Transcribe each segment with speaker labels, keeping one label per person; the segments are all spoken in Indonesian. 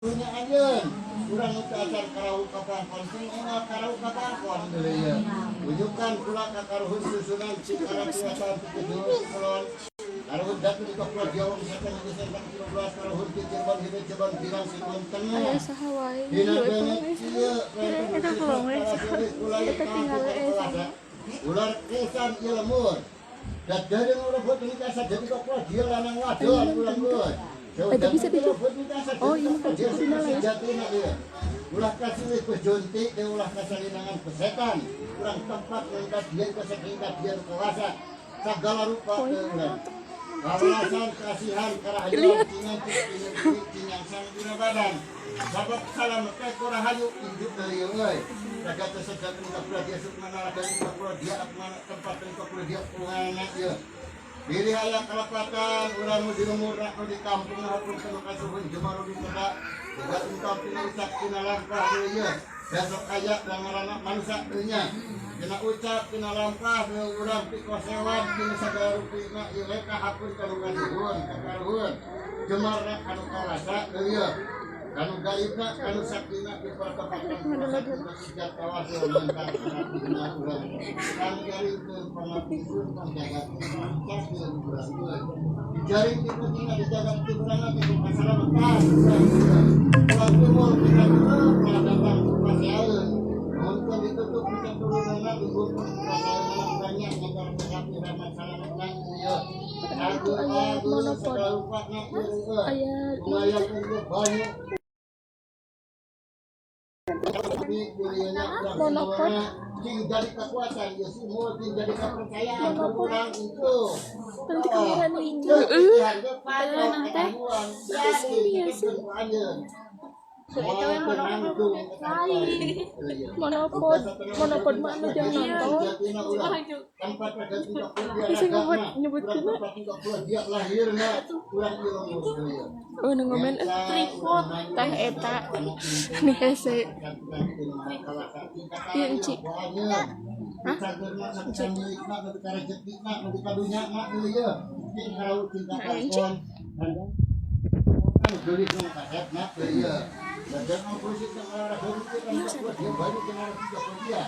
Speaker 1: punya anjeun urang nu acar karau kapan konting enggak karau kapan kon deui ya wujukan kula ka karuhun susunan cikara tiasa pikeun kulon karuhun datu di koplo jawa misalkan geus kan 15 karuhun ti Cirebon hidup Cirebon bilang sikun tengah
Speaker 2: aya saha wae
Speaker 1: dina
Speaker 2: ieu
Speaker 1: beungeut ieu
Speaker 2: eta pulang we eta tinggal
Speaker 1: ular kesan ieu lemur dan dari urang buat ini kasa jadi koplo dia lanang wadon urang geus
Speaker 2: itu bisa itu. Oh iya makan cina lah ya.
Speaker 1: Ulah kasih pejunti dan ulah kasalinangan pesetan. Kurang tempat mengkat dia kesekitar dia kuasa segala rupa dengan kawasan kasihan karahayu tinang sang dina badan. Sabab salam teh kurahayu induk dari euy. Jaga tersegak untuk dia sukmana dari dia tempat untuk dia puangna ieu. Pilih ayah kelapatan, urang di lumur, di kampung, hapun kena kasuhun, jemaru di kota, tidak ungkap pinaisak, pinalangkah, ya. Besok ayah dan anak manusia dunia, kena ucap, kena langkah, urang pikos hewan, kena sagala rupina, ileka hapun kanu kasuhun, kakaruhun, jemaru kanu kawasa, ya. Kanu gaibna, kanu sakina, dipertepatkan proses sejak kawas lantang karena urang. Kanu jaringkeun pangapikeun pangjagat pangcaskeun urang teh. Dijaring ti pentingna dijaga ti urang teh pasalametan. Urang timur kita datang paseaeun. Mun ditutup kita turunna ibu paseaeun banyak nyabar sapi rahmat salametan ieu. Aku segala rupana ieu. Aya banyak monopod dari kekuatan ya semua dari kepercayaan orang itu
Speaker 2: nanti kalian ini monopod mana jangan bisa nyebut dia lahirnya ngomen tripod teh eta nih hese ieu enci hah enci
Speaker 1: Geli kau kaset nak dia, dan aku sih tengah hari itu kan dia banyak kenal dia.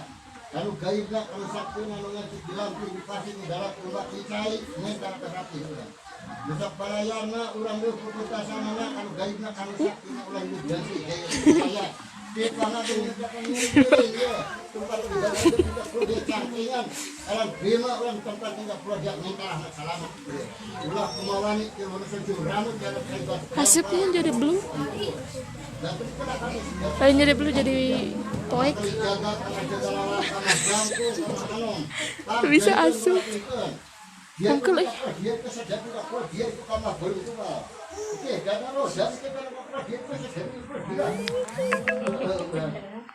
Speaker 1: Kalau gaib nak kalau sakti nalungan bilang di pasti di dalam rumah dicai, mental terapi orang. Besok balayana orang dia putusan mana kalau gaib nak kalau sakti orang dia jadi saya. Kita nak mengerjakan ini ya, tempat di dalam itu tidak perlu dicangkingan. Alam bima orang tempat tidak perlu dia mental selamat. Ulah kemauan itu manusia rambut dalam hebat.
Speaker 2: hasilnya jadi blue paling jadi blue jadi poek bisa asuh angkel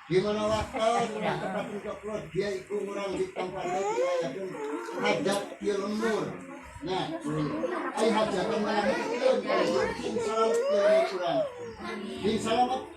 Speaker 1: gimana waktu tempat untuk dia itu orang di tempat dia hajat dia lembur. Nah, ay hajatan mana itu salam kurang. Di salam